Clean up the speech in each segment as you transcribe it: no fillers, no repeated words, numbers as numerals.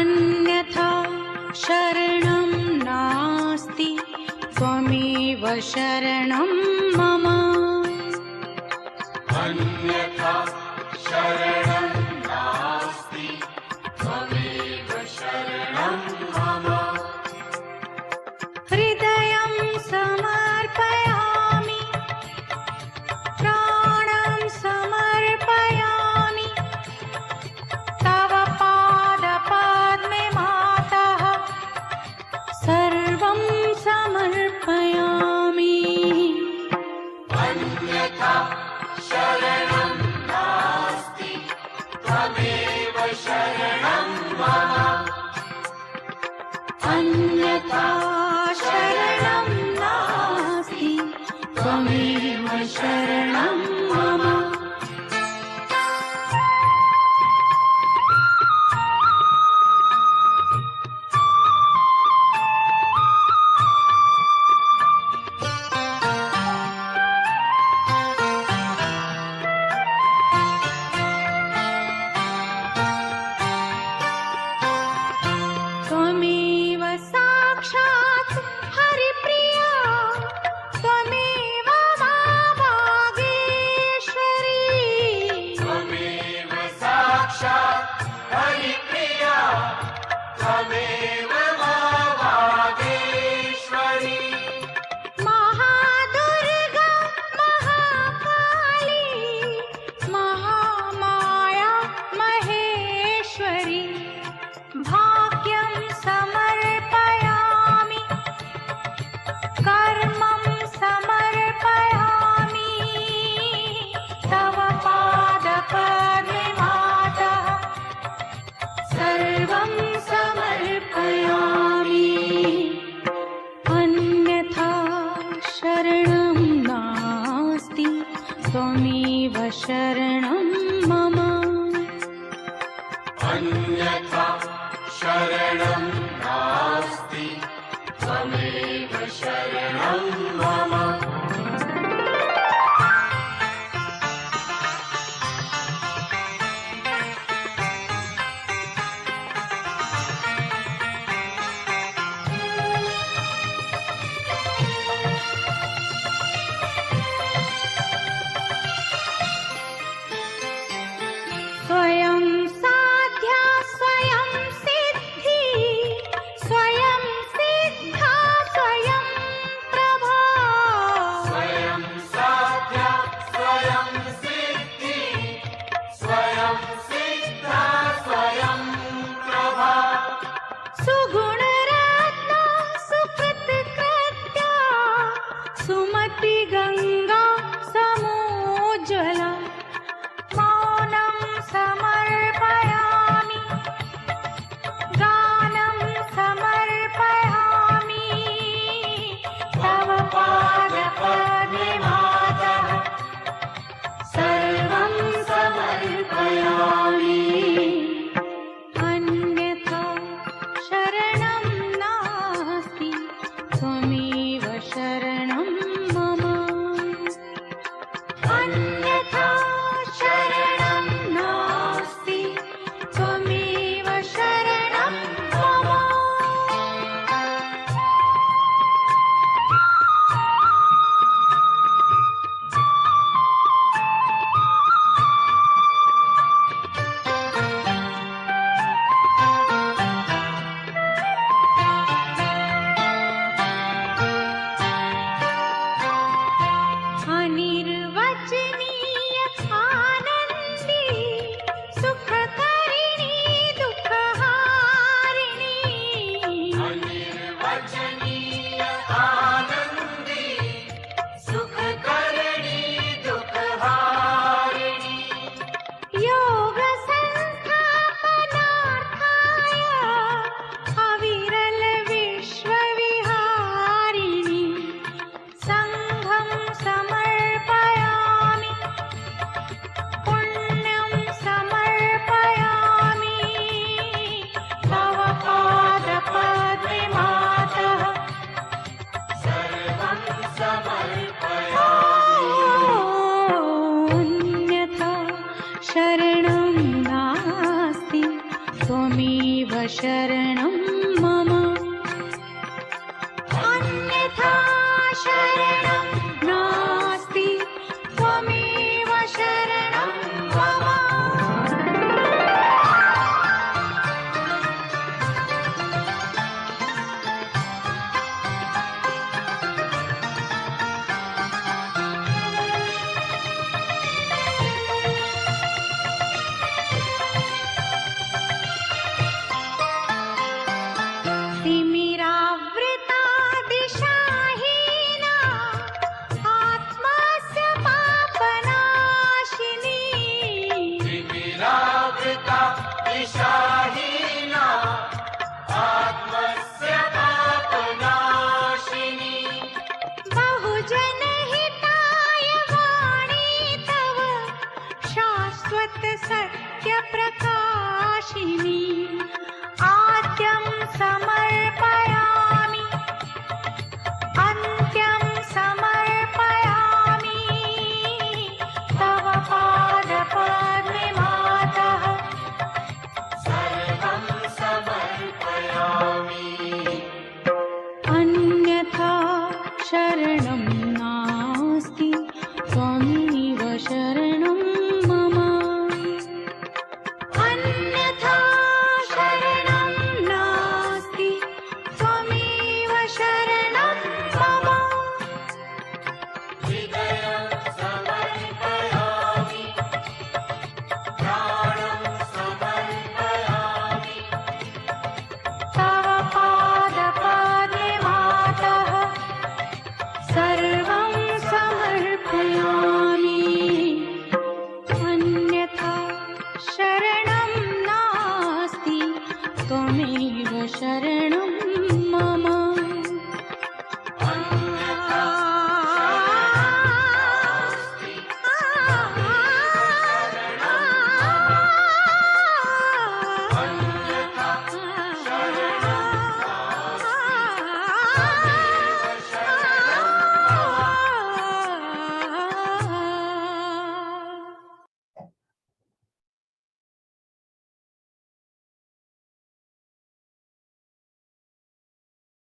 अन्यथा शरणं नास्ति त्वमेव शरणं मम। अन्यथा शरणं नास्ति त्वमेव शरणं मम। हृदयं समर्पयामि प्राणं समर्पयामि तव पादपद्मे मातः सर्वं समर्पयामि। अन्यथा शरणं नास्ति त्वमेव शरणं मम। अन्यथा शरणं नास्ति त्वमेव शरणं मम। त्वमेव साक्षात् हरिप्रिया त्वमेव मा वागीश्वरी। त्वमेव साक्षात् हरिप्रिया त्वमेव मा वागीश्वरी। महादुर्गा महाकाली महामाया महेश्वरी। भाग्यं समर्पयामि कर्मं समर्पयामि तव पादपद्मे मातः सर्वं समर्पयामि। अन्यथा शरणं नास्ति त्वमेव शरणं मम। अन्यथा शरणं नास्ति त्वमेव शरणं मम। स्वयं साध्या स्वयं सिद्धि दिशाहीना आत्मस्य पापनाशिनी बहुजन हिताय वाणी तव शाश्वत सत्य प्रकाशिनी आद्यं समर्पयामि अन्त्यं समर्पयामि तव पादपद्मे मातः सर्वं समर्पयामि अन्यथा शरणं नास्ति त्वमेव शरणं मम अन्यथा शरणं नास्ति त्वमेव शरणं मम हृदयं समर्पयामि प्राणं समर्पयामि तव पादपद्मे मातः सर्वं समर्पयामि अन्यथा शरणं नास्ति त्वमेव शरणं मम अन्यथा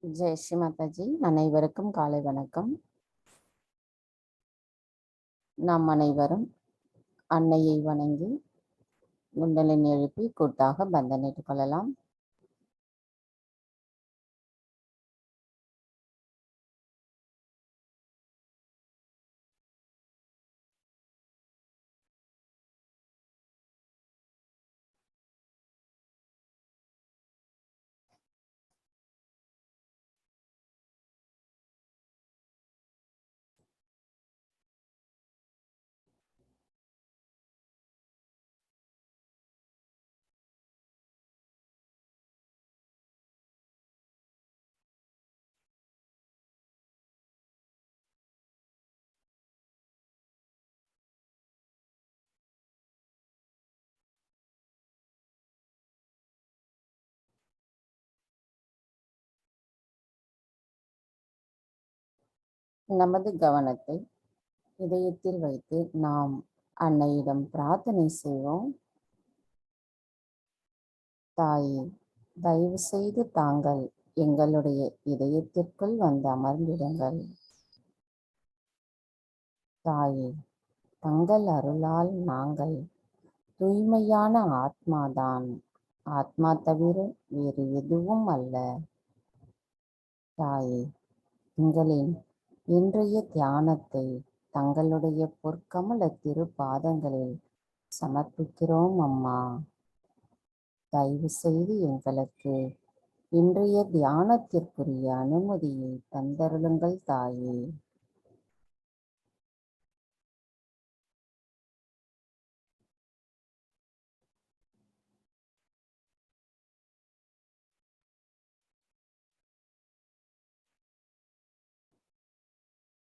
ஜெய் ஸ்ரீ மாதாஜி. அனைவருக்கும் காலை வணக்கம். நாம் அனைவரும் அன்னையை வணங்கி குண்டலின் எழுப்பி கூட்டாக பந்தனிட்டுக் கொள்ளலாம். நமது கவனத்தை இதயத்தில் வைத்து நாம் அன்னையிடம் பிரார்த்தனை செய்வோம். தாயே, தயவு செய்து தாங்கள் எங்களுடைய இதயத்திற்குள் வந்து அமர்ந்திடுங்கள். தாயே, தங்கள் அருளால் நாங்கள் தூய்மையான ஆத்மாதான், ஆத்மா தவிர வேறு எதுவும் அல்ல. தாயே, எங்களின் இன்றைய தியானத்தை தங்களுடைய பொற்கமல திருப்பாதங்களில் சமர்ப்பிக்கிறோம் அம்மா. தயவு செய்து எங்களுக்கு இன்றைய தியானத்திற்குரிய அனுமதியை தந்தருளுங்கள் தாயே.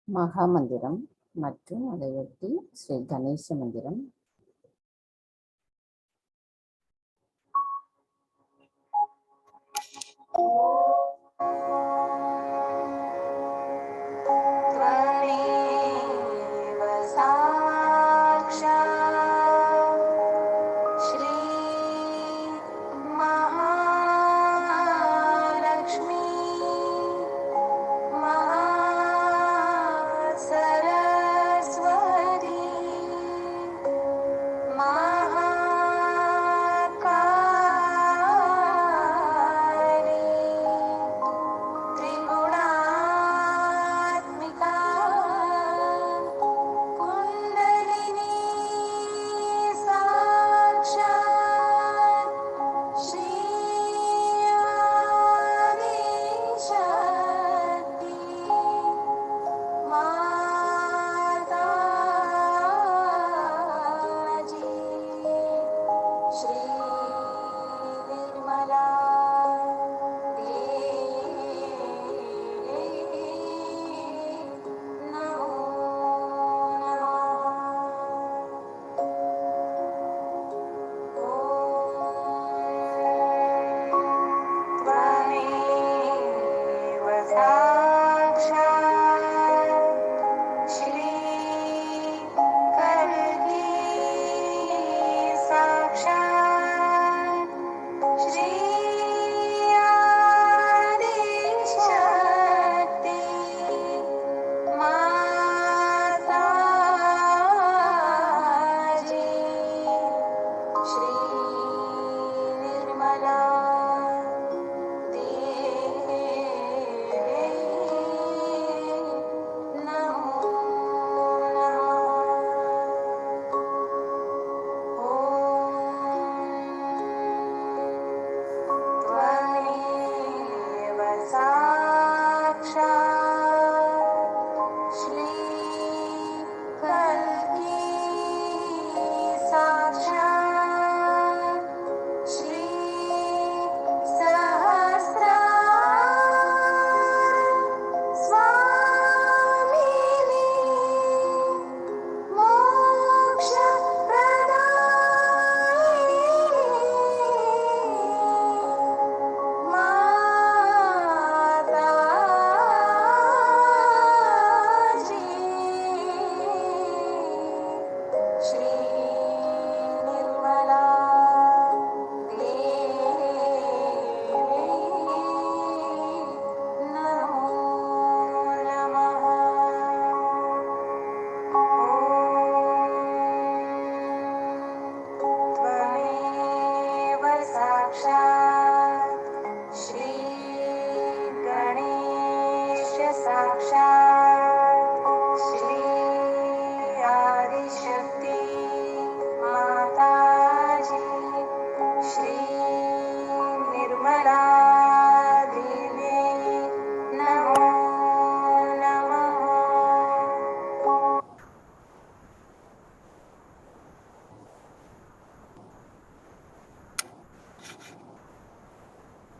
மகா மந்திரம் மற்றும் அதையொட்டி ஸ்ரீ கணேச மந்திரம்.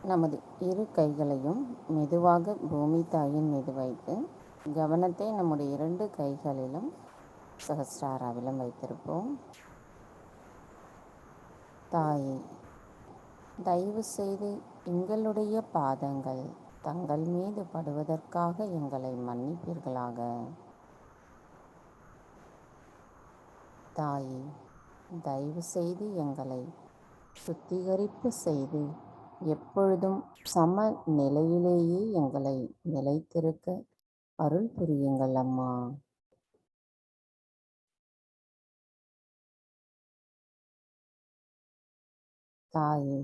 நமது இரு கைகளையும் மெதுவாக பூமி தாயின் மீது வைத்து கவனத்தை நம்முடைய 2 கைகளிலும் சஹஸ்ராராவிலும் வைத்திருப்போம். தாயே, தயவு செய்து எங்களுடைய பாதங்கள் தங்கள் மீது படுவதற்காக எங்களை மன்னிப்பீர்களாக. தாயே, தயவு செய்து எங்களை சுத்திகரிப்பு செய்து எப்பொழுதும் சம நிலையிலேயே எங்களை நிலைத்திருக்க அருள் புரியுங்கள் அம்மா. தாயே,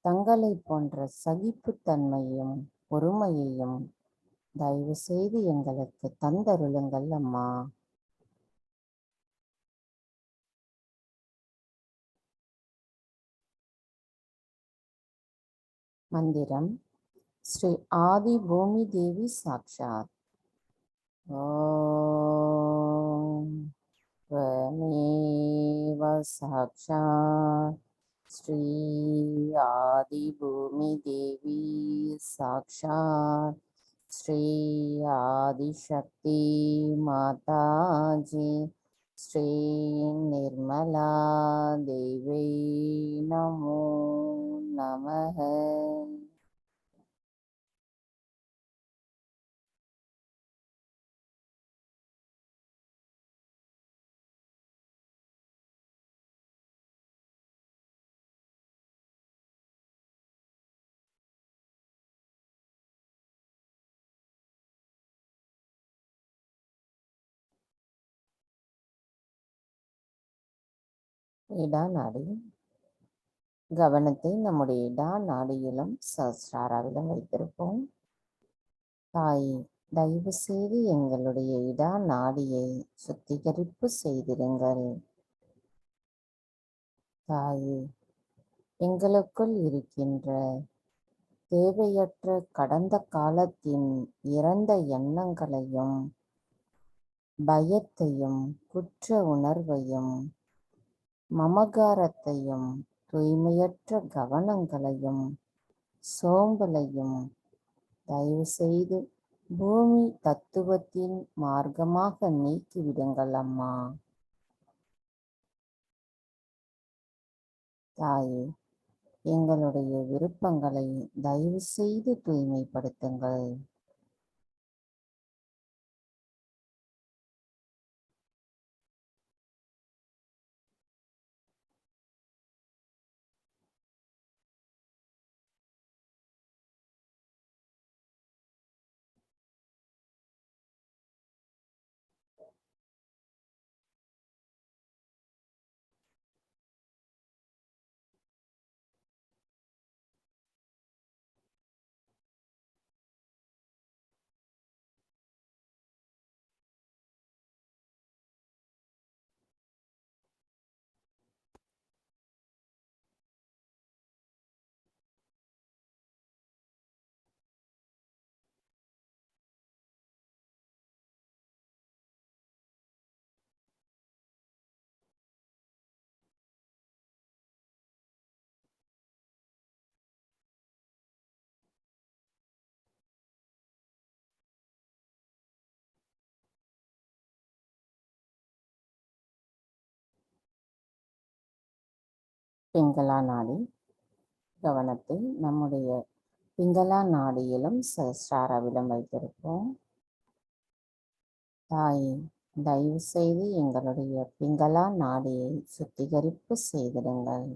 தங்களை போன்ற சகிப்புத்தன்மையும் பொறுமையையும் தயவு செய்து எங்களுக்கு தந்தருளுங்கள் அம்மா. மந்திரம் ஸ்ரீ ஆதி பூமி தேவி சாக்ஷாத். ஓம் त्वमेव साक्षात् श्री आदिभूमि देवी साक्षात् श्री आदिशक्ति माताजी श्री निर्मला देवी नमो नमः. இடா நாடி கவனத்தை நம்முடைய இடா நாடியிலும் சஹஸ்ராராவிலும் வைத்திருப்போம். தாயே, தயவு செய்து எங்களுடைய இடா நாடியை சுத்திகரிப்பு செய்திருங்கள். தாயே, எங்களுக்குள் இருக்கின்ற தேவையற்ற கடந்த காலத்தின் இறந்த எண்ணங்களையும் பயத்தையும் குற்ற உணர்வையும் மமகாரத்தையும் தூய்மையற்ற கவனங்களையும் சோம்பலையும் தயவு செய்து பூமி தத்துவத்தின் மார்க்கமாக நீக்கிவிடுங்கள் அம்மா. தாயே, எங்களுடைய விருப்பங்களை தயவு செய்து தூய்மைப்படுத்துங்கள். பிங்களா நாடி கவனத்தை நம்முடைய பிங்களா நாடியிலும் சஹஸ்ராராவிலும் வைத்திருப்போம். தாயே, தயவு செய்து எங்களுடைய பிங்களா நாடியை சுத்திகரிப்பு செய்திடுங்கள்.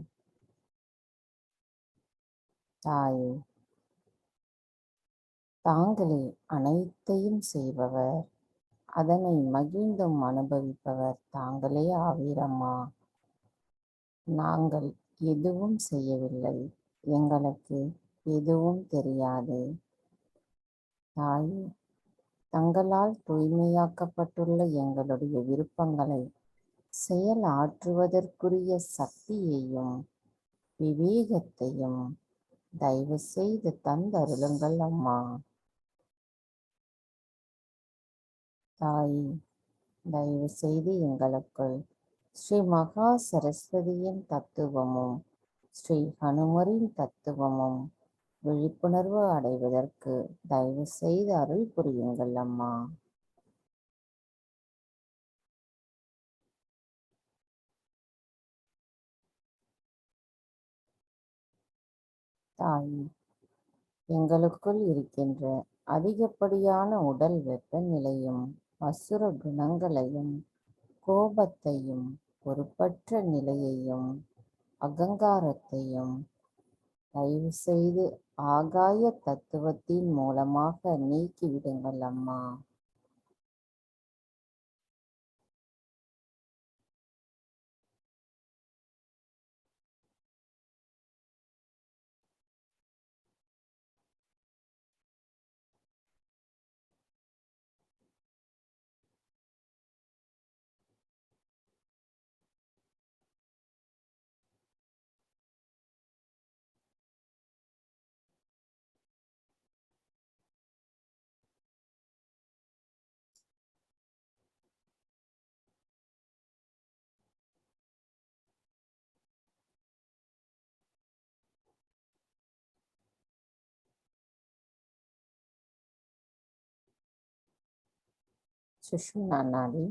தாயே, தாங்களே அனைத்தையும் செய்பவர், அதனை மகிழ்ந்தும் அனுபவிப்பவர் தாங்களே ஆவீரம்மா. நாங்கள் எதுவும் செய்யவில்லை, எங்களுக்கு எதுவும் தெரியாது. தாயே, தங்களால் தூய்மையாக்கப்பட்டுள்ள எங்களுடைய விருப்பங்களை செயல் ஆற்றுவதற்குரிய சக்தியையும் விவேகத்தையும் தயவு செய்து தந்தருளுங்கள் அம்மா. தாயே, தயவு செய்து எங்களுக்குள் ஸ்ரீ மகா சரஸ்வதியின் தத்துவமும் ஸ்ரீ ஹனுமரின் தத்துவமும் விழிப்புணர்வு அடைவதற்கு தயவு செய்து அருள் புரியுங்கள் அம்மா. தாயே, எங்களுக்குள் இருக்கின்ற அதிகப்படியான உடல் வெப்பநிலையும் அசுர குணங்களையும் கோபத்தையும் பொறுப்பற்ற நிலையையும் அகங்காரத்தையும் தயவு செய்து ஆகாய தத்துவத்தின் மூலமாக நீக்கிவிடுங்கள் அம்மா. சுஷும்னா நாடி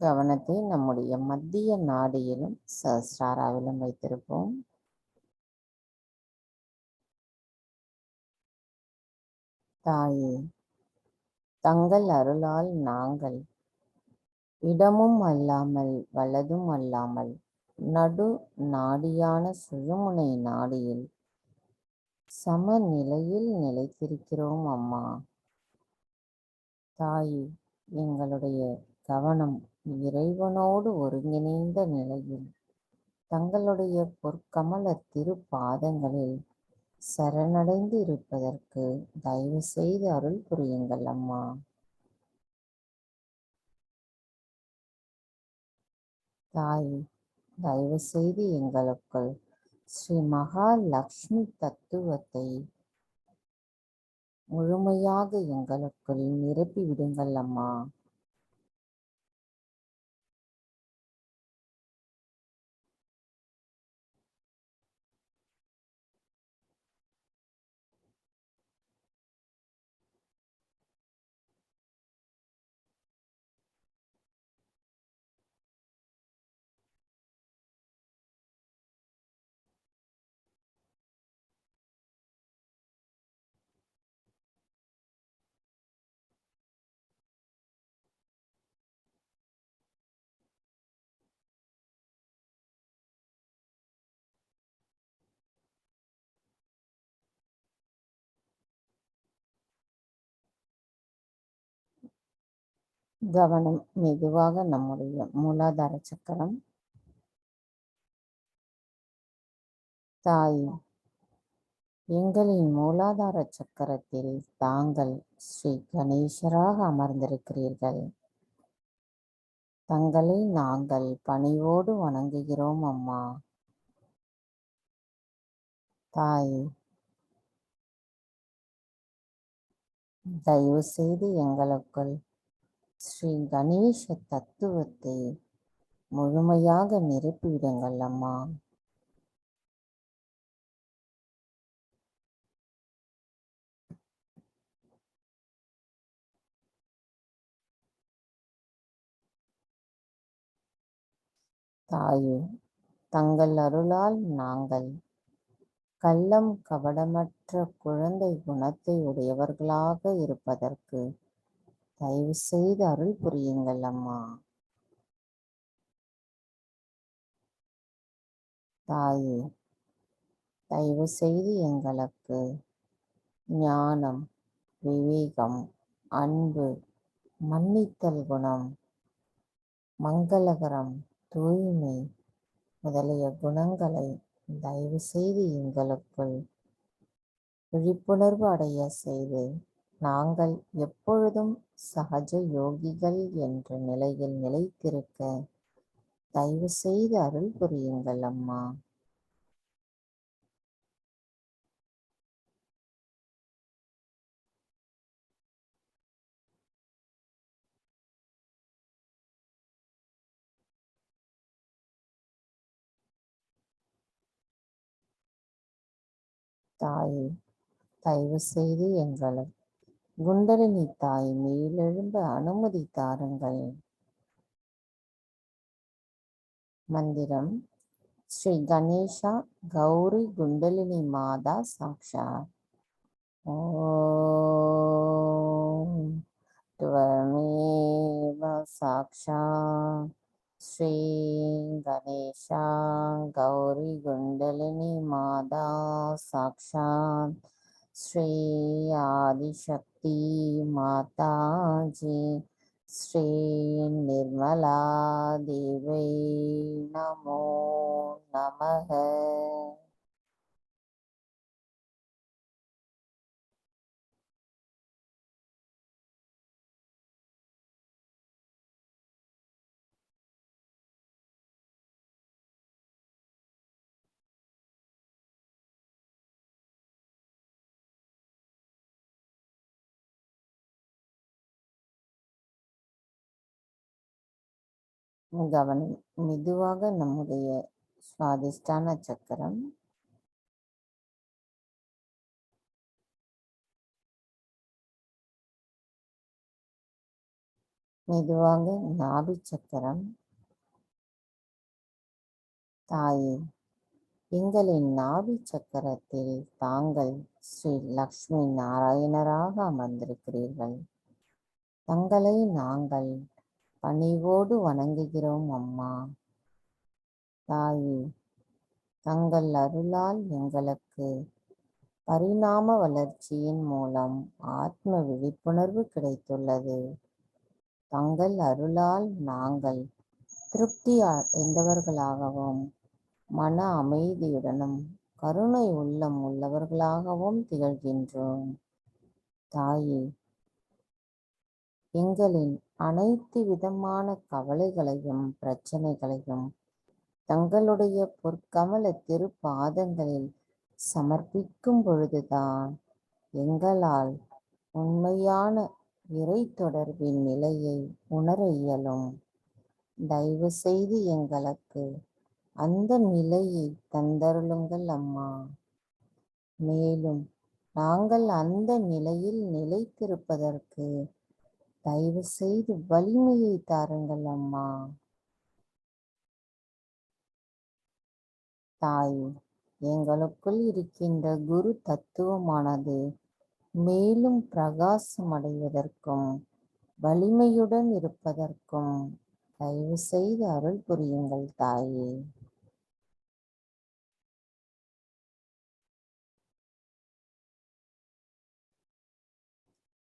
கவனத்தை நம்முடைய மத்திய நாடியிலும் சஹஸ்ராராவிலும் வைத்திருப்போம். தாயே, தங்கள் அருளால் நாங்கள் இடமும் அல்லாமல் வலதும் அல்லாமல் நடு நாடியான சுழுமுனை நாடியில் சமநிலையில் நிலைத்திருக்கிறோம் அம்மா. தாயே, எங்களுடைய கவனம் இறைவனோடு ஒருங்கிணைந்த நிலையில் தங்களுடைய பொற்கமல திருப்பாதங்களில் சரணடைந்து இருப்பதற்கு தயவு செய்து அருள் புரியுங்கள் அம்மா. தாயே, தயவு செய்து எங்களுக்குள் ஸ்ரீ மகாலட்சுமி தத்துவத்தை முழுமையாக எங்களுக்குள் நிரப்பி விடுங்கள் அம்மா. கவனம் மெதுவாக நம்முடைய மூலாதார சக்கரம். தாய், எங்களின் மூலாதார சக்கரத்தில் தாங்கள் ஸ்ரீ கணேசராக அமர்ந்திருக்கிறீர்கள். தங்களை நாங்கள் பணிவோடு வணங்குகிறோம் அம்மா. தாய், தயவு செய்து எங்களுக்குள் ஸ்ரீ கணேச தத்துவத்தை முழுமையாக நிரப்பிவிடுங்கள் அம்மா. தாயே, தங்கள் அருளால் நாங்கள் கள்ளம் கபடமற்ற குழந்தை குணத்தை உடையவர்களாக இருப்பதற்கு தயவு செய்து அருள் புரியுங்கள் அம்மா. தாயே, தயவு செய்து எங்களுக்கு ஞானம், விவேகம், அன்பு, மன்னித்தல் குணம், மங்களகரம், தூய்மை முதலிய குணங்களை தயவு செய்து எங்களுக்குள் விழிப்புணர்வு அடைய செய்து நாங்கள் எப்பொழுதும் சகஜ யோகிகள் என்ற நிலையில் நிலைத்திருக்க தயவு செய்து அருள் புரியுங்கள் அம்மா. தாயே, தயவு செய்து எங்களை குண்டலினி தாய் மேலெழும்ப அனுமதி தாருங்கள். மந்திரம் ஸ்ரீ கணேஷா கௌரி குண்டலினி மாதா சாக்ஷாத். ஓம் त्वमेव साक्षात् श्री गणेशा गौरी कुंडलिनी माता साक्षात् श्री आदिशक्ति माता जी श्री निर्मला देवी नमो नमः. கவனம். மெதுவாக நம்முடைய சுவாதிஷ்டான சக்கரம், மெதுவாக நாபி சக்கரம். தாயே, எங்களின் நாபி சக்கரத்தில் தாங்கள் ஸ்ரீ லக்ஷ்மி நாராயணராக அமர்ந்திருக்கிறீர்கள். தங்களை நாங்கள் பணிவோடு வணங்குகிறோம் அம்மா. தாயே, தங்கள் அருளால் எங்களுக்கு பரிணாம வளர்ச்சியின் மூலம் ஆத்ம விழிப்புணர்வு கிடைத்துள்ளது. தங்கள் அருளால் நாங்கள் திருப்தி அடைந்தவர்களாகவும் மன அமைதியுடனும் கருணை உள்ளம் உள்ளவர்களாகவும் திகழ்கின்றோம். தாயே, எங்களின் அனைத்து விதமான கவலைகளையும் பிரச்சனைகளையும் தங்களுடைய பொற்கமல திருப்பாதங்களில் சமர்ப்பிக்கும் பொழுதுதான் எங்களால் உண்மையான இறை தொடர்பின் நிலையை உணர இயலும். தயவு செய்து எங்களுக்கு அந்த நிலையை தந்தருளுங்கள் அம்மா. மேலும் நாங்கள் அந்த நிலையில் நிலைத்திருப்பதற்கு தயவு செய்து வலிமையை தாருங்கள் அம்மா. தாய், எங்களுக்குள் இருக்கின்ற குரு தத்துவமானது மேலும் பிரகாசமடைவதற்கும் வலிமையுடன் இருப்பதற்கும் தயவு செய்து அருள் புரியுங்கள் தாயே.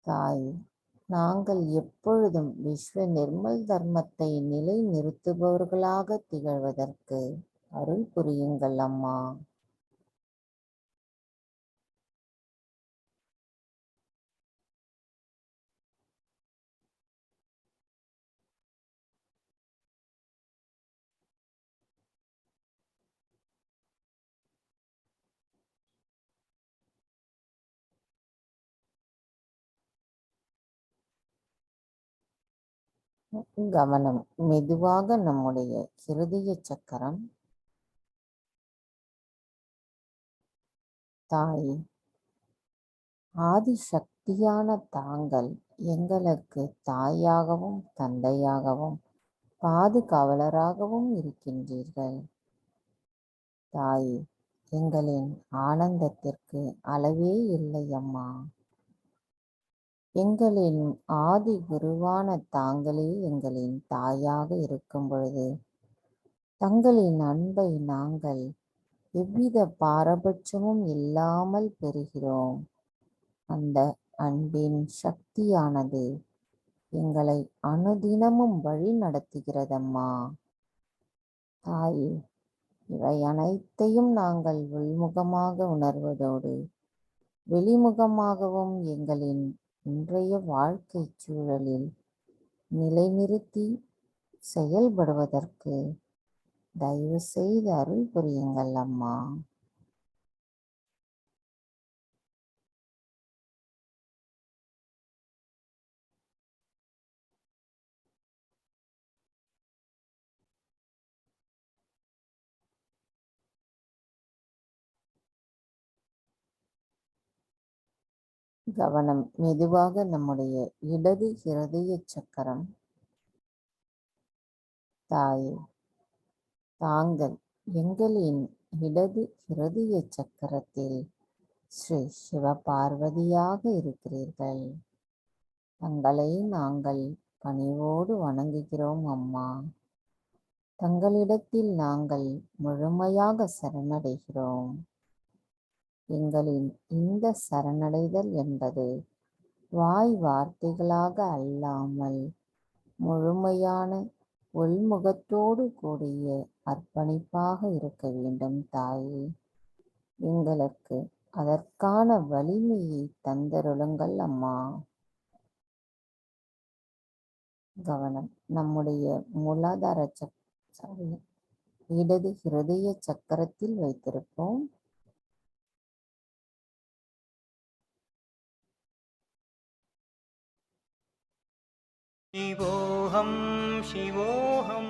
தாய், நாங்கள் எப்பொழுதும் விஸ்வ நிர்மல் தர்மத்தை நிலை நிறுத்துபவர்களாக திகழ்வதற்கு அருள் புரியுங்கள் அம்மா. கவனம். மெதுவாக நம்முடைய ஹிருதய சக்கரம். தாய், ஆதிசக்தியான தாங்கள் எங்களுக்கு தாயாகவும் தந்தையாகவும் பாதுகாவலராகவும் இருக்கின்றீர்கள். தாய், எங்களின் ஆனந்தத்திற்கு அளவே இல்லை அம்மா. எங்களின் ஆதி குருவான தாங்களே எங்களின் தாயாக இருக்கும் பொழுது தங்களின் அன்பை நாங்கள் எவ்வித பாரபட்சமும் இல்லாமல் பெறுகிறோம். அந்த அன்பின் சக்தியானது எங்களை அனுதினமும் வழி நடத்துகிறதம்மா. தாயே, இவை அனைத்தையும் நாங்கள் உள்முகமாக உணர்வதோடு வெளிமுகமாகவும் எங்களின் இன்றைய வாழ்க்கை சூழலில் நிலைநிறுத்தி செயல்படுவதற்கு தயவு செய்து அருள் புரியுங்கள் அம்மா. கவனம். மெதுவாக நம்முடைய இடது இருதய சக்கரம். தாயே, தாங்கள் எங்களின் இடது இருதய சக்கரத்தில் ஸ்ரீ சிவபார்வதியாக இருக்கிறீர்கள். தங்களை நாங்கள் பணிவோடு வணங்குகிறோம் அம்மா. தங்களிடத்தில் நாங்கள் முழுமையாக சரணடைகிறோம். எங்களின் இந்த சரணடைதல் என்பது வாய் வார்த்தைகளாக அல்லாமல் முழுமையான உள்முகத்தோடு கூடிய அர்ப்பணிப்பாக இருக்க வேண்டும் தாயே. எங்களுக்கு அதற்கான வலிமையை தந்தருளுங்கள் அம்மா. கவனம். நம்முடைய மூலாதார இடது ஹிருதய சக்கரத்தில் வைத்திருப்போம். शिवोऽहं शिवोऽहं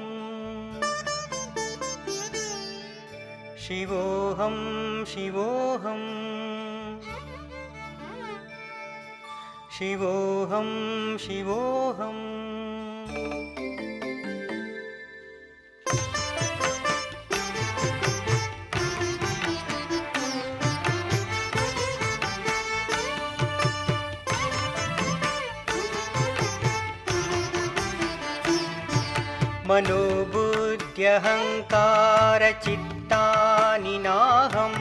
शिवोऽहं शिवोऽहं शिवोऽहं शिवोऽहम् मनोबुद्ध्यहङ्कारचित्तानि नाहं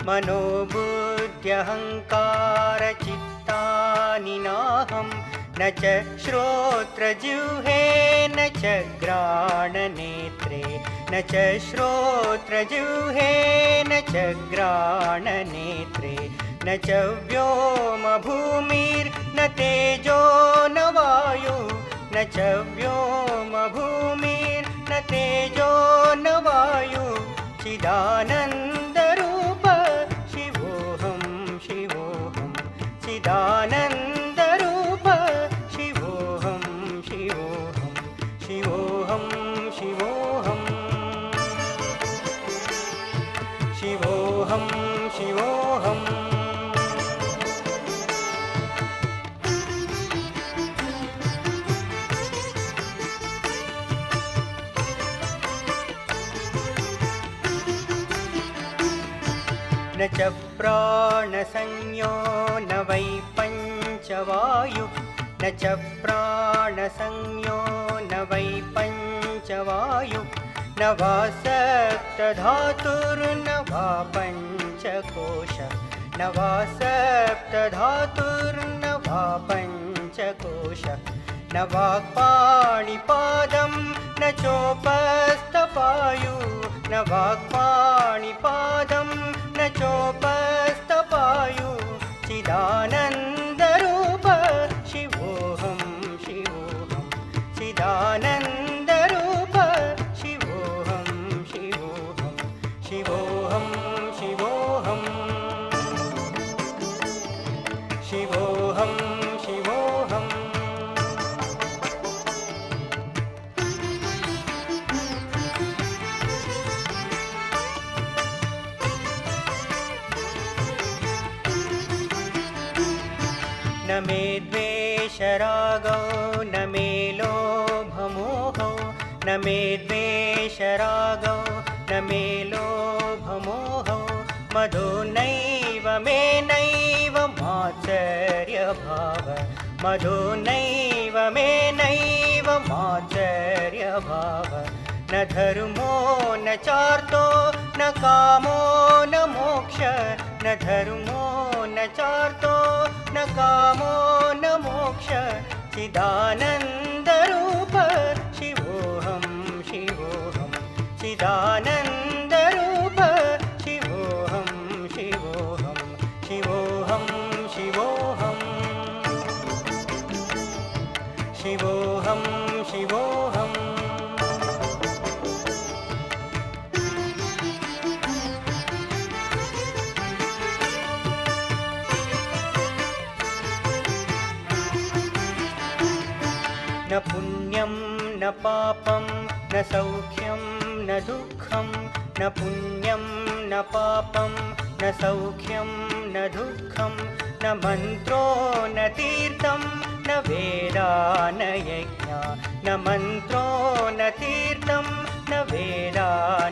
मनोबुद्ध्यहङ्कारचित्तानि नाहं न च श्रोत्रजिह्वे न च घ्राणनेत्रे न च श्रोत्रजिह्वे न च घ्राणनेत्रे न च व्योमभूमिर्न तेजो न वायु न च व्योमभूमिर्न तेजो न वायु चिदानन्दरूप शिवोऽहं शिवोऽहं चिदानन्दरूप शिवोऽहं शिवोऽहं शिवोऽहं शिवोऽहं शिवोऽहं शिवोऽहम् न च प्राणसंज्ञो न वै पञ्चवायु न च प्राणसंज्ञो न वै पञ्चवायु न वा सप्तधातुर्न वा पञ्चकोश न वा सप्तधातुर्न वा पञ्चकोश न वाक्पाणिपादं न चोपस्थपायु न वाक्पाणिपादं न चोपस्थपायु चिदानन्दरूप शिवोऽहं शिवोऽहं चिदानन्दरूप शिवोऽहं शिवोऽहं शिवोऽहं शिवोऽहं शिवोऽहं शिवोऽहम् न मे द्वेषरागौ न मे लोभमोहौ न मे द्वेषरागौ न मे लोभमोहौ मदो नैव मे नैव मात्सर्यभाव मदो नैव मे नैव मात्सर्यभाव न धर्मो न चार्तो न कामो न मोक्ष न धर्मो न चार्तो न कामो न मोक्ष चिदानन्दरूप शिवोऽहं शिवोऽहं चिदानन्दरूप शिवोऽहं शिवोऽहं शिवोऽहं शिवोऽहं शिवोऽहं शिवोऽहम् न पुण्यं न पापं न सौख्यं न दुःखं न पुण्यं न पापं न सौख्यं न दुःखं न न मन्त्रो न तीर्थं न वेदा न यज्ञा न मन्त्रो न तीर्थं न वेदा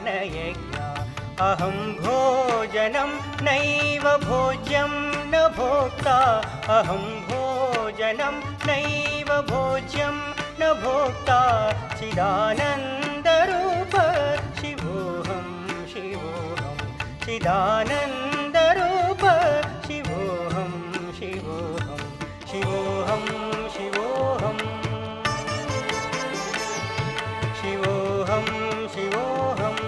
न यज्ञा अहं भोजनं नैव भोज्यं न भोक्ता अहं भोजनं नैव भोज्यं न भोक्ता चिदानन्दरूप शिवोऽहं शिवोऽहं चिदानन्दरूप शिवोऽहं शिवोऽहं शिवोऽहं शिवोऽहं शिवोऽहं शिवोऽहम्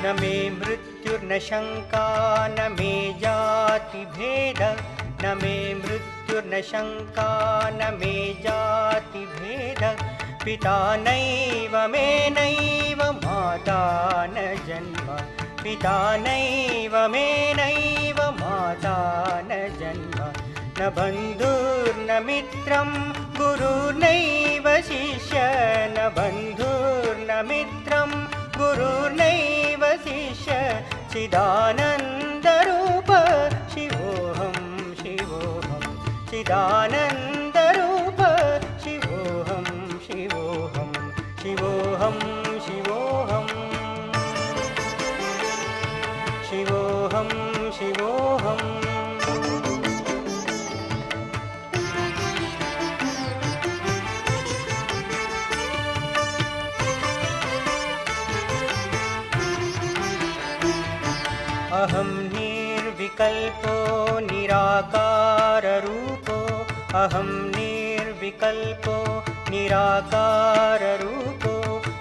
न मे मृत्युर्न शङ्का न मे जातिभेद न मे मृत्युर्न शङ्का न मे जातिभेद पिता नैव मे नैव माता न जन्म पिता नैव मे नैव माता न जन्म न बन्धुर्न मित्रं गुरुर्नैव शिष्य न बन्धुर्न मित्रं गुरुर्नैव शिष्य चिदानन्दरूप शिवोऽहं शिवोऽहं चिदानन्दरूप शिवोऽहं शिवोऽहं शिवोऽहं शिवोऽहं शिवोऽहं शिवोऽहम् अहं निर्विकल्पो निराकाररूपो अहं निर्विकल्पो निराकाररूपो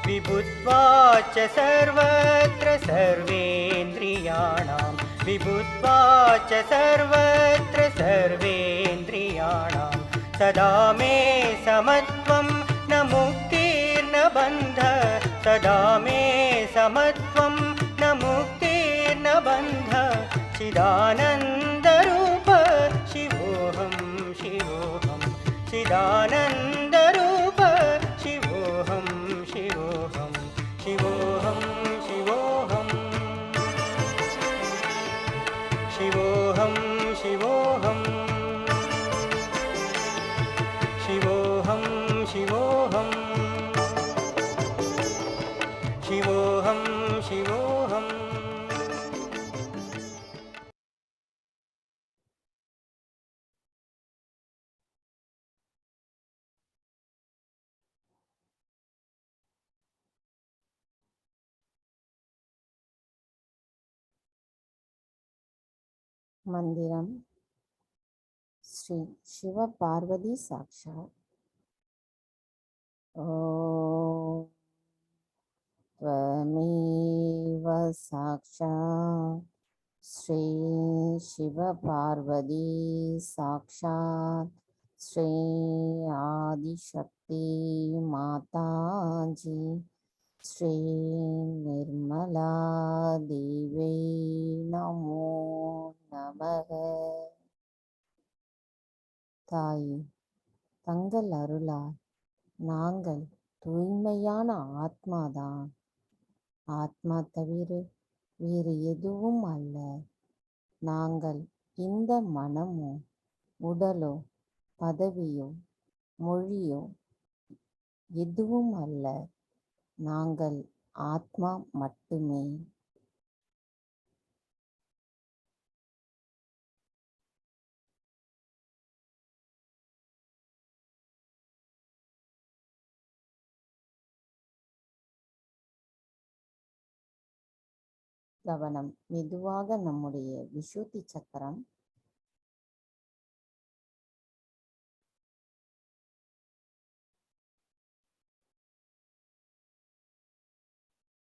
विभुत्वाच सर्वत्र सर्वेन्द्रियाणां विभुत्वाच सर्वत्र सर्वेन्द्रियाणां सदा मे समत्वं न मुक्तिर्न बन्धः सदा मे समत्वं न मुक्तिर्न बन्धः चिदानन्दरूप शिवोऽहं शिवोऽहं चिदानन्दरूप शिवोऽहं शिवोऽहं शिवोऽहं शिवोऽहं शिवोऽहं शिवोऽहं शिवोऽहं शिवोऽहं शिवोऽहं शिवोऽहम् मन्दिरं श्री शिवपार्वती साक्षात् ॐ त्वमेव साक्षात् श्री शिवपार्वती साक्षात् श्री आदिशक्ति माताजी श्री निर्मला देवी नमो नमः தாயே தங்கள் அருளால் நாங்கள் தூய்மையான ஆத்மாதான் ஆத்மா தவிர வேறு எதுவும் அல்ல நாங்கள் இந்த மனமோ உடலோ பதவியோ மொழியோ எதுவும் அல்ல நாங்கள் ஆத்மா மட்டுமே கவனம் மெதுவாக நம்முடைய விசுத்தி சக்கரம்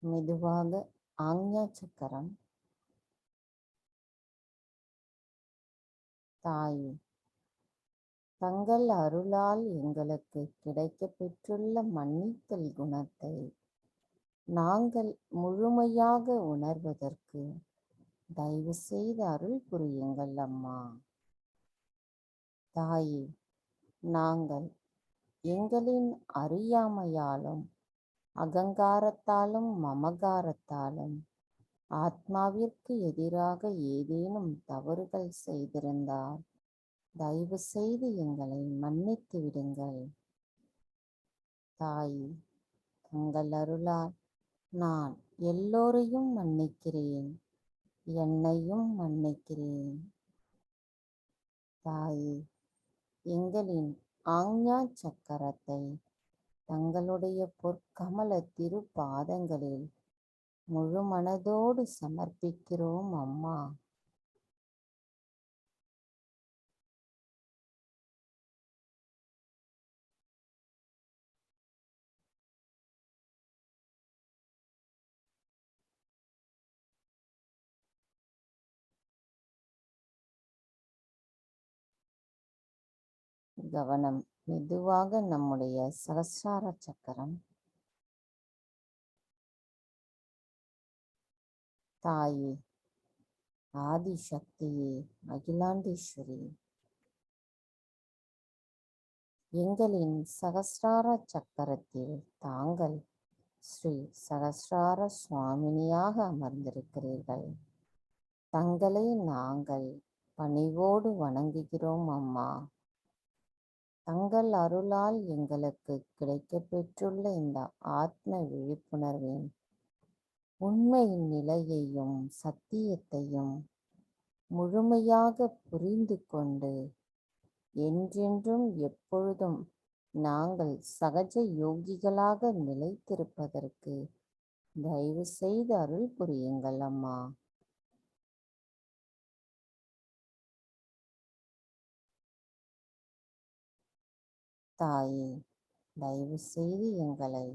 மெதுவாக ஆக்ஞா சக்கரம் தாயே தங்கள் அருளால் எங்களுக்கு கிடைக்கப் பெற்றுள்ள மன்னித்தல் குணத்தை நாங்கள் முழுமையாக உணர்வதற்கு தயவு செய்து அருள் புரியுங்கள் அம்மா தாயே நாங்கள் எங்களின் அறியாமையாலும் அகங்காரத்தாலும் மமகாரத்தாலும் ஆத்மாவிற்கு எதிராக ஏதேனும் தவறுகள் செய்திருந்தால் தயவு செய்து எங்களை மன்னித்து விடுங்கள். தாய், தங்கள் அருளால் நான் எல்லோரையும் மன்னிக்கிறேன், என்னையும் மன்னிக்கிறேன். தாயே, எங்களின் ஆஞ்ஞா சக்கரத்தை தங்களுடைய பொற்கமல திருப்பாதங்களில் முழு மனதோடு சமர்ப்பிக்கிறோம் அம்மா. கவனம் மெதுவாக நம்முடைய சகஸ்ரார சக்கரம். தாயே, ஆதிசக்தியே, அகிலாண்டேஸ்வரி, எங்களின் சகஸ்ரார சக்கரத்தில் தாங்கள் ஸ்ரீ சகஸ்ரார சுவாமினியாக அமர்ந்திருக்கிறீர்கள். தங்களை நாங்கள் பணிவோடு வணங்குகிறோம் அம்மா. தங்கள் அருளால் எங்களுக்கு கிடைக்கப்பெற்றுள்ள இந்த ஆத்ம விழிப்புணர்வின் உண்மை நிலையையும் சத்தியத்தையும் முழுமையாக புரிந்து கொண்டு என்றென்றும் எப்பொழுதும் நாங்கள் சகஜ யோகிகளாக நிலைத்திருப்பதற்கு தயவு செய்து அருள் புரியுங்கள் அம்மா. தாயே, தயவு செய்து எங்களை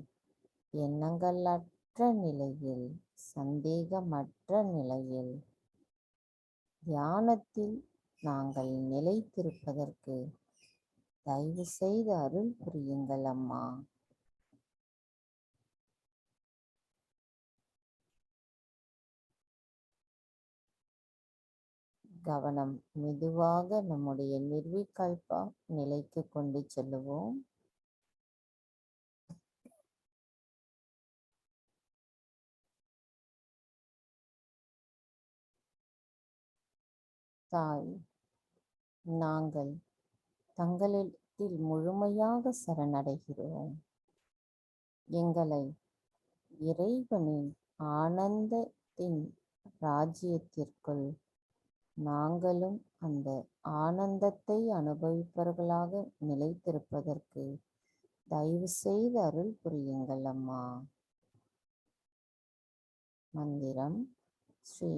எண்ணங்களற்ற நிலையில், சந்தேகமற்ற நிலையில், தியானத்தில் நாங்கள் நிலைத்திருப்பதற்கு தயவு செய்து அருள் புரியுங்கள் அம்மா. கவனம் மெதுவாக நம்முடைய நிர்விகல்ப நிலைக்கு கொண்டு செல்லுவோம். தாய், நாங்கள் தங்களிடத்தில் முழுமையாக சரணடைகிறோம். எங்களை இறைவனின் ஆனந்தத்தின் ராஜ்யத்திற்குள் நாங்களும் அந்த ஆனந்தத்தை அனுபவிப்பவர்களாக நிலைத்திருப்பதற்கு தயவு செய்து அருள் புரியுங்கள் அம்மா. மந்திரம் ஸ்ரீ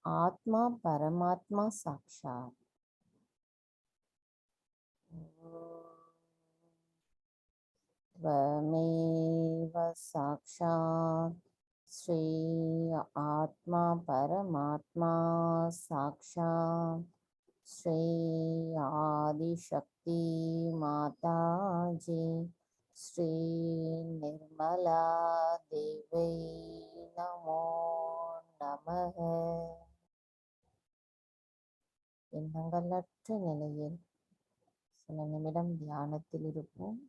ஆத்மா பரமாத்மா சாக்ஷாத். त्वमेव साक्षात् श्री आत्मा परमात्मा साक्षात् श्री आदिशक्ति माताजी श्री निर्मला देवी नमो नमः. எண்ணங்களற்ற நிலையில் சில நிமிடம் தியானத்தில் இருப்போம்.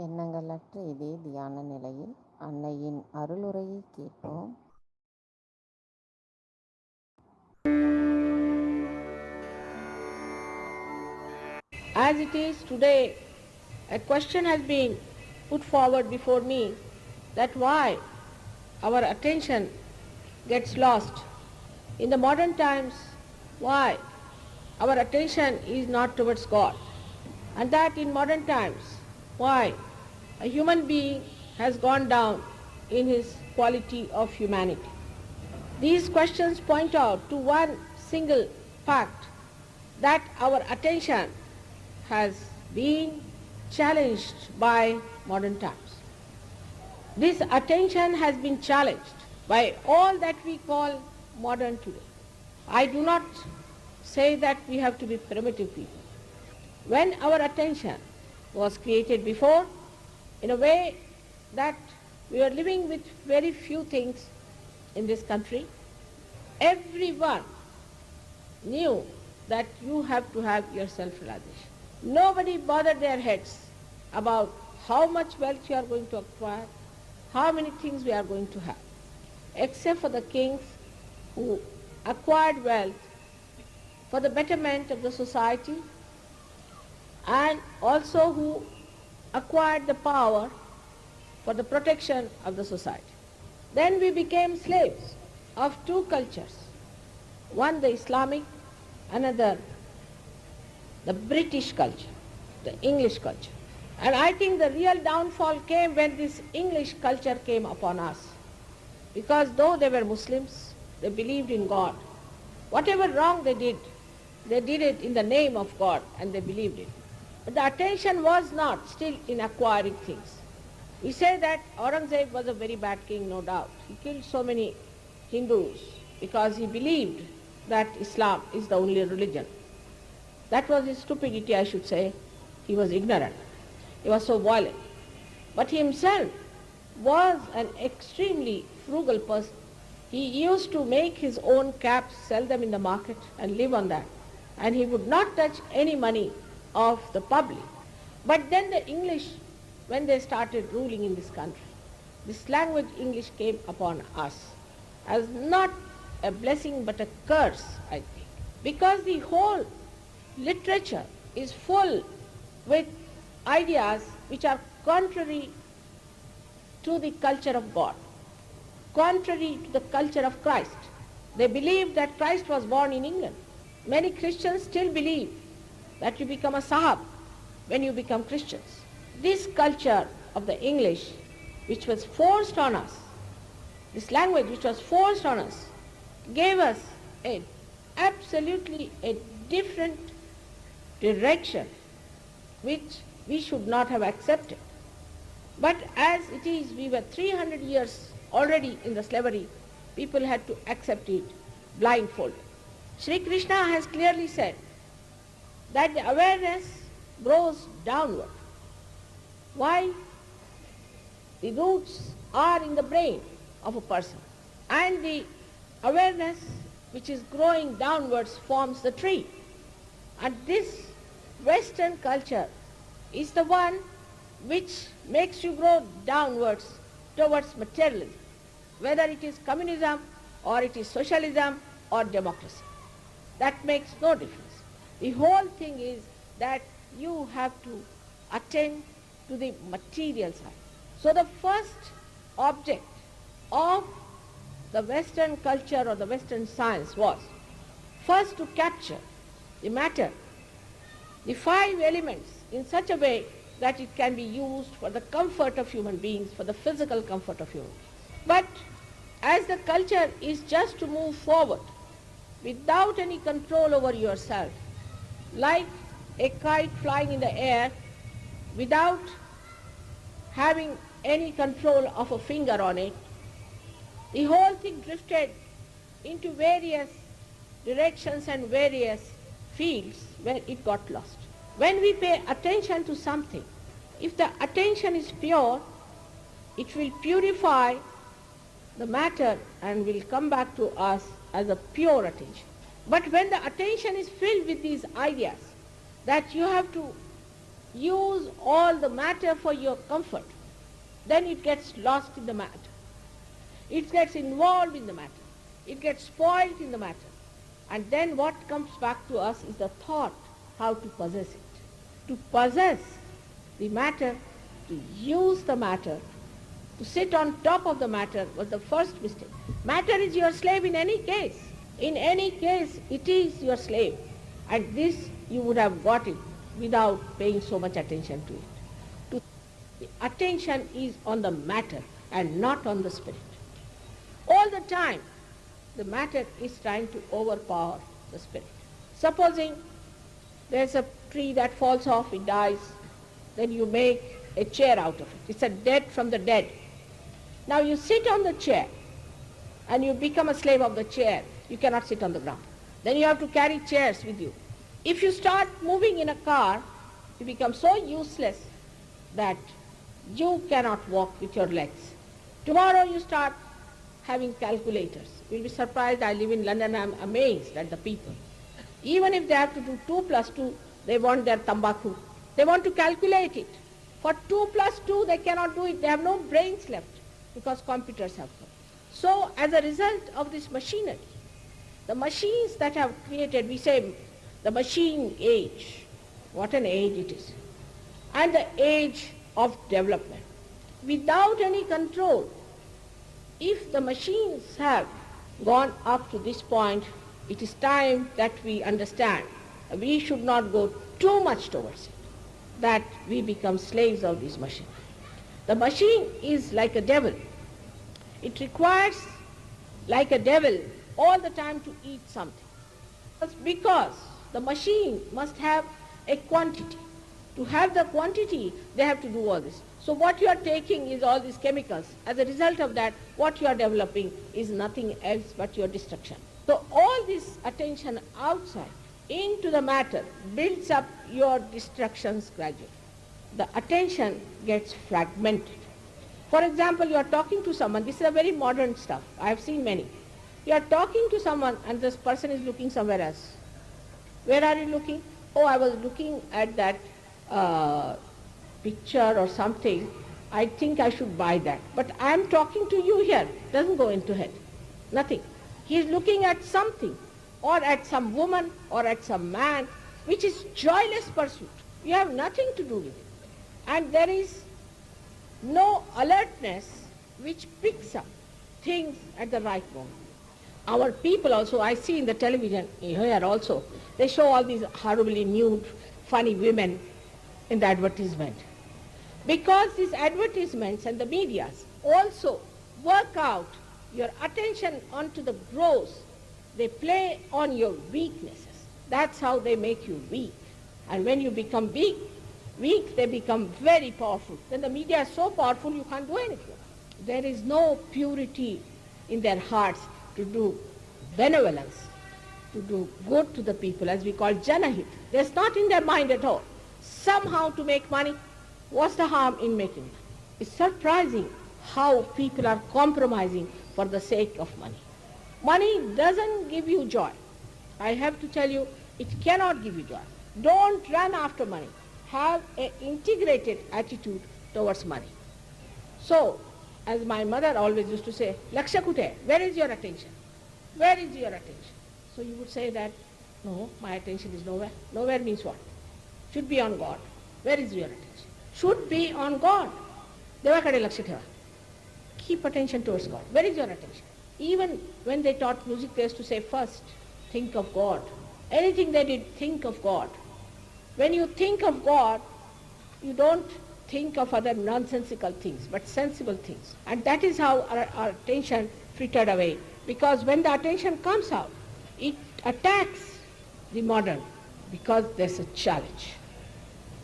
எண்ணங்களற்ற இதே தியான நிலையில் அன்னையின் அருளுரையை கேட்போம். As it is today, a question has been put forward before me that why our attention gets lost. In the modern times, why our attention is not towards God. And that in modern times, why a human being has gone down in his quality of humanity. These questions point out to one single fact, that our attention has been challenged by modern times. This attention has been challenged by all that we call modern today. I do not say that we have to be primitive people. When our attention was created before, in a way that we were living with very few things in this country, everyone knew that you have to have your self-realization. Nobody bothered their heads about how much wealth you are going to acquire, how many things we are going to have, except for the kings who acquired wealth for the betterment of the society, and also who acquired the power for the protection of the society. Then we became slaves of two cultures, one the Islamic, another the British culture, the English culture. And I think the real downfall came when this English culture came upon us. Because though they were Muslims, they believed in God. Whatever wrong they did it in the name of God, and they believed it. But the attention was not still in acquiring things. We say that Aurangzeb was a very bad king, no doubt. He killed so many Hindus because he believed that Islam is the only religion. That was his stupidity, I should say. He was ignorant. He was so violent. But he himself was an extremely frugal person. He used to make his own caps, sell them in the market, and live on that. And he would not touch any money of the public. But then the English, when they started ruling in this country, this language English came upon us as not a blessing but a curse, I think. Because the whole literature is full with ideas which are contrary to the culture of God, contrary to the culture of Christ. They believe that Christ was born in England. Many Christians still believe that you become a Sahab when you become Christians. This culture of the English, which was forced on us, this language which was forced on us, gave us absolutely a different direction which we should not have accepted. But as it is, we were 300 years already in the slavery, people had to accept it blindfolded. Sri Krishna has clearly said that the awareness grows downward. Why? The roots are in the brain of a person, and the awareness which is growing downwards forms the tree. And this Western culture is the one which makes you grow downwards towards materialism, whether it is communism or it is socialism or democracy. That makes no difference. The whole thing is that you have to attend to the material side. So the first object of the Western culture or the Western science was first to capture the matter, the 5 elements, in such a way that it can be used for the comfort of human beings, for the physical comfort of human beings. But as the culture is just to move forward without any control over yourself, like a kite flying in the air without having any control of a finger on it, the whole thing drifted into various directions and various fields where it got lost. When we pay attention to something, if the attention is pure, it will purify the matter and will come back to us as a pure attention. But when the attention is filled with these ideas that you have to use all the matter for your comfort, then it gets lost in the matter. It gets involved in the matter. It gets spoiled in the matter. And then what comes back to us is the thought how to possess it. To possess the matter, to use the matter, to sit on top of the matter was the first mistake. Matter is your slave in any case. In any case, it is your slave. And this you would have got it without paying so much attention to it. The attention is on the matter and not on the spirit. All the time, the matter is trying to overpower the spirit. Supposing there's a tree that falls off, it dies, then you make a chair out of it. It's a dead from the dead. Now you sit on the chair and you become a slave of the chair. You cannot sit on the ground. Then you have to carry chairs with you. If you start moving in a car, you become so useless that you cannot walk with your legs. Tomorrow you start having calculators. You'll be surprised. I live in London. I'm amazed at the people. Even if they have to do 2 plus 2, they want their tambaku. They want to calculate it. For 2 plus 2, they cannot do it. They have no brains left because computers have come. So as a result of this machinery, the machines that have created, we say the machine age, what an age it is, and the age of development. Without any control, if the machines have gone up to this point, it is time that we understand we should not go too much towards it, that we become slaves of this machine. The machine is like a devil. It requires, like a devil, all the time to eat something. Because the machine must have a quantity. To have the quantity, they have to do all this. So what you are taking is all these chemicals. As a result of that, what you are developing is nothing else but your destruction. So all this attention outside into the matter builds up your destructions gradually. The attention gets fragmented. For example, you are talking to someone. This is a very modern stuff. I have seen many. You are talking to someone and this person is looking somewhere else. Where are you looking? Oh, I was looking at that picture or something. I think I should buy that. But I am talking to you here. Doesn't go into head. Nothing. He is looking at something or at some woman or at some man which is joyless pursuit. You have nothing to do with it. And there is no alertness which picks up things at the right moment. Our people also, I see in the television here also, they show all these horribly nude, funny women in the advertisement. Because these advertisements and the medias also work out your attention onto the gross. They play on your weaknesses. That's how they make you weak. And when you become weak, they become very powerful. Then the media is so powerful you can't do anything. There is no purity in their hearts to do benevolence, to do good to the people, as we call janahit. There's not in their mind at all. Somehow to make money. What's the harm in making money? It's surprising how people are compromising for the sake of money. Money doesn't give you joy. I have to tell you, it cannot give you joy. Don't run after money. Have an integrated attitude towards money. So, as my mother always used to say, Laksha kute, where is your attention? Where is your attention? So you would say that, no, my attention is nowhere. Nowhere means what? Should be on God. Where is your attention? Should be on God. Deva kade laksha theva. Keep attention towards God. Where is your attention? Even when they taught music, they used to say first, think of God. Anything they did, think of God. When you think of God, you don't think of other nonsensical things, but sensible things. And that is how our attention frittered away. Because when the attention comes out, it attacks the modern because there's a challenge.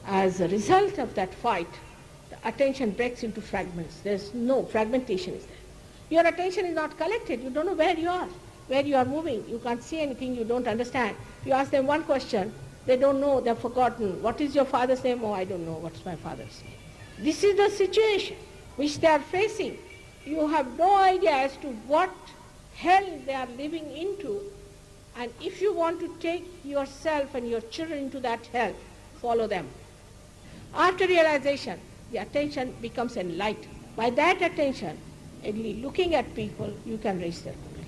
As a result of that fight, the attention breaks into fragments. There's no fragmentation is there. Your attention is not collected. You don't know where you are moving. You can't see anything, you don't understand. You ask them one question, they don't know, they've forgotten. What is your father's name? Oh, I don't know. What's my father's name? This is the situation which they are facing. You have no idea as to what hell they are living into. And if you want to take yourself and your children into that hell, follow them. After realization, the attention becomes enlightened. By that attention, only looking at people, you can raise their coolie.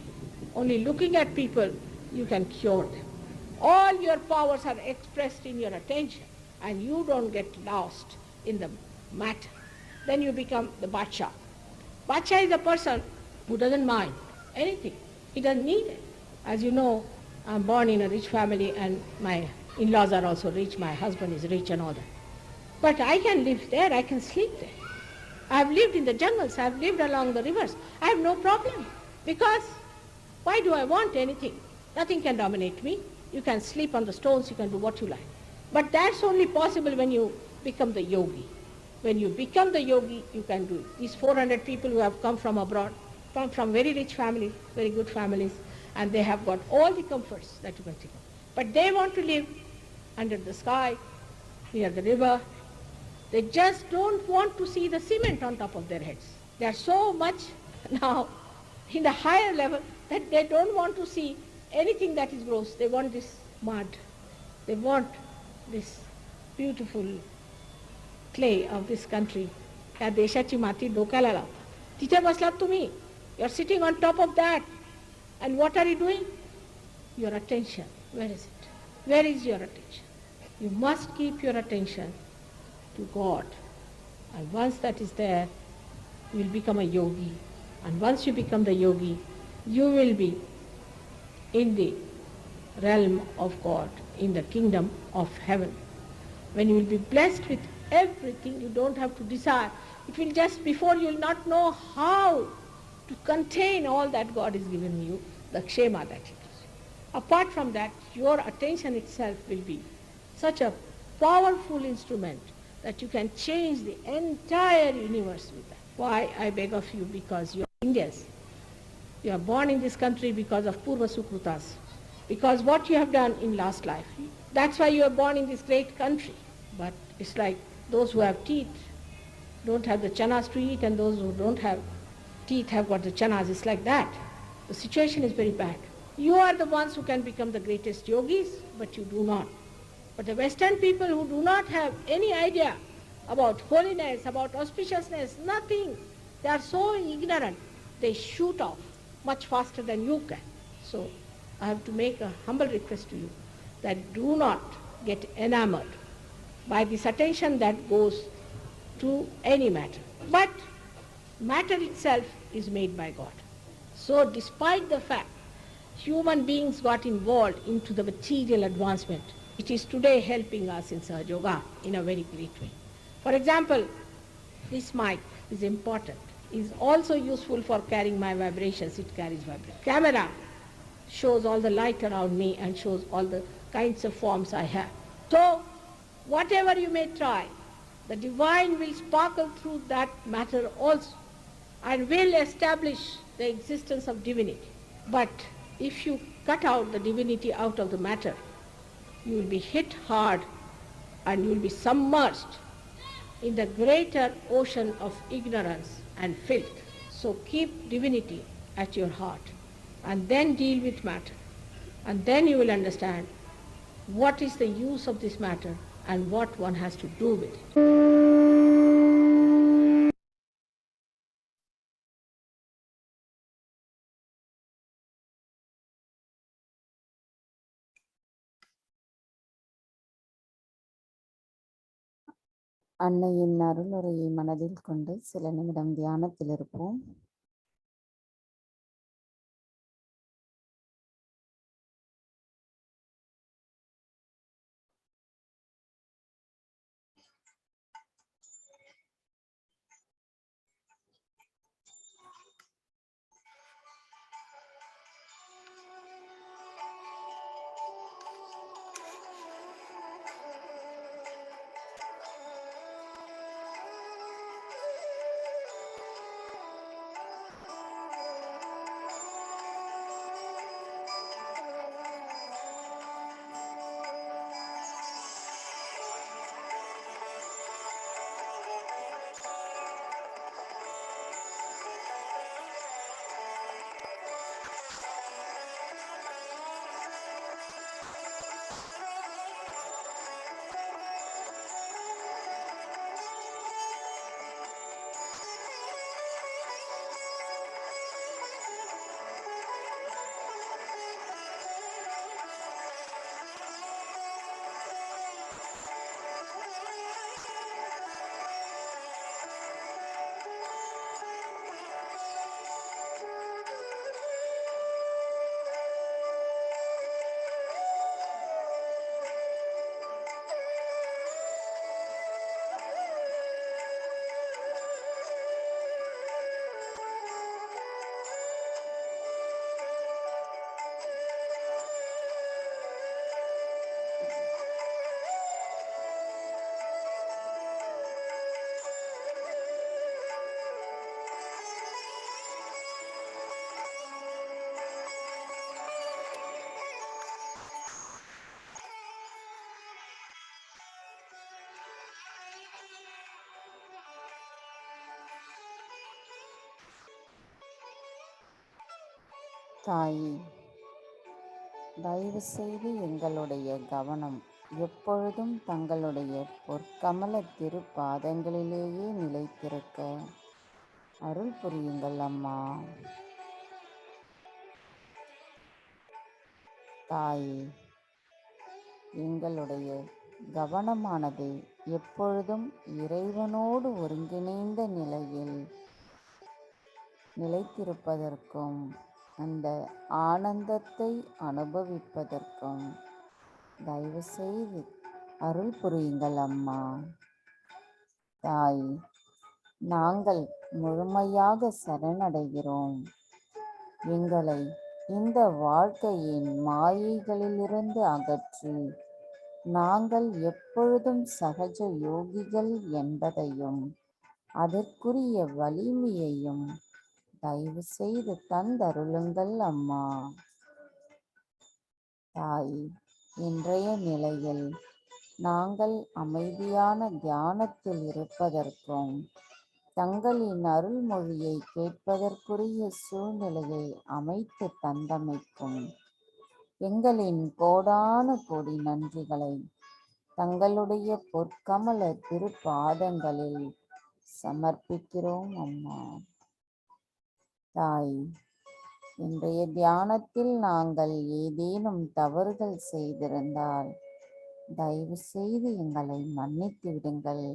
Only looking at people, you can cure them. All your powers are expressed in your attention, and you don't get lost in the matter. Then you become the Bacha. Bacha is a person who doesn't mind anything. He doesn't need it. As you know, I'm born in a rich family and my in-laws are also rich, my husband is rich and all that. But I can live there, I can sleep there. I've lived in the jungles, I've lived along the rivers. I have no problem. Because why do I want anything? Nothing can dominate me. You can sleep on the stones, you can do what you like. But that's only possible when you become the yogi. When you become the yogi, you can do it. These 400 people who have come from abroad, come from very rich families, very good families, and they have got all the comforts that you can think of. But they want to live under the sky, near the river. They just don't want to see the cement on top of their heads. They are so much now in the higher level that they don't want to see anything that is gross. They want this mud. They want this beautiful clay of this country. या देशाची माती डोक्याला लावता. तिथे बसलात तुम्ही. You are sitting on top of that. And what are you doing? Your attention. Where is it? Where is your attention? You must keep your attention to God. And once that is there, you will become a yogi. And once you become the yogi, you will be in the realm of God, in the kingdom of heaven. When you will be blessed with everything, you don't have to desire. It will just, before you will not know how to contain all that God has given you, the kshema that He gives you. Apart from that, your attention itself will be such a powerful instrument that you can change the entire universe with that. Why, I beg of you, because you are Indians. You are born in this country because of Purva Sukrutas, because what you have done in last life. That's why you are born in this great country. But it's like those who have teeth don't have the chanas to eat, and those who don't have teeth have got the chanas. It's like that. The situation is very bad. You are the ones who can become the greatest yogis, but you do not. But the Western people who do not have any idea about holiness, about auspiciousness, nothing, they are so ignorant, they shoot off much faster than you can. So I have to make a humble request to you that do not get enamored by this attention that goes to any matter. But matter itself is made by God. So despite the fact human beings got involved into the material advancement, it is today helping us in Sahaja Yoga in a very great way. For example, this mic is important. It is also useful for carrying my vibrations. It carries vibrations. Camera shows all the light around me and shows all the kinds of forms I have. So, whatever you may try, the divine will sparkle through that matter also and will establish the existence of divinity. But if you cut out the divinity out of the matter, you will be hit hard and you will be submerged in the greater ocean of ignorance and filth. So keep divinity at your heart and then deal with matter. And then you will understand what is the use of this matter and what one has to do with it. அன்னையின் அருளுரையை மனதில் கொண்டு சில நிமிடம் தியானத்தில் இருப்போம். தாயே, தயவு செய்து எங்களுடைய கவனம் எப்பொழுதும் தங்களுடைய பொற்கமல திருப்பாதங்களிலேயே நிலைத்திருக்க அருள் புரியுங்கள் அம்மா. தாயே, எங்களுடைய கவனமானது எப்பொழுதும் இறைவனோடு ஒருங்கிணைந்த நிலையில் நிலைத்திருப்பதற்கும் அந்த ஆனந்தத்தை அனுபவிப்பதற்கும் தயவு செய்து அருள் புரியுங்கள் அம்மா. தாய், நாங்கள் முழுமையாக சரணடைகிறோம். எங்களை இந்த வாழ்க்கையின் மாயைகளிலிருந்து அகற்றி நாங்கள் எப்பொழுதும் சகஜ யோகிகள் என்பதையும் அதற்குரிய வலிமையையும் தயவு செய்து தந்தருளுங்கள் அம்மா. தாய், இன்றைய நிலையில் நாங்கள் அமைதியான தியானத்தில் இருப்பதற்கும் தங்களின் அருள்மொழியை கேட்பதற்குரிய சூழ்நிலையை அமைத்து தந்தமைக்கும் எங்களின் கோடான கோடி நன்றிகளை தங்களுடைய பொற்கமல திருப்பாதங்களில் சமர்ப்பிக்கிறோம் அம்மா. தாய், இன்றைய தியானத்தில் நாங்கள் ஏதேனும் தவறுகள் செய்திருந்தால் தயவு செய்து எங்களை மன்னித்து விடுங்கள்.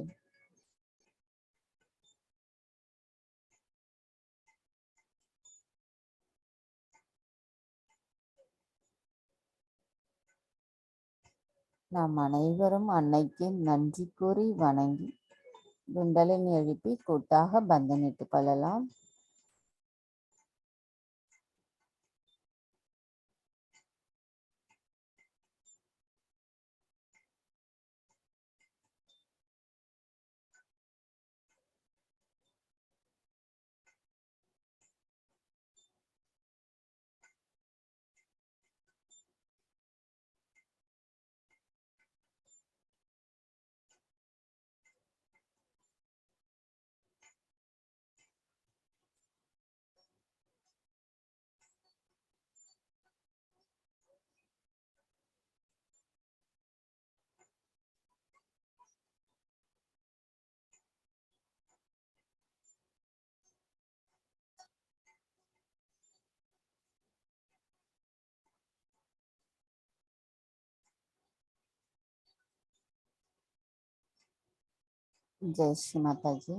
நாம் அனைவரும் அன்னைக்கு நன்றி கூறி வணங்கி குண்டலினி எழுப்பி கூட்டாக பந்தனிட்டுக் கொள்ளலாம். जय श्री माता जी।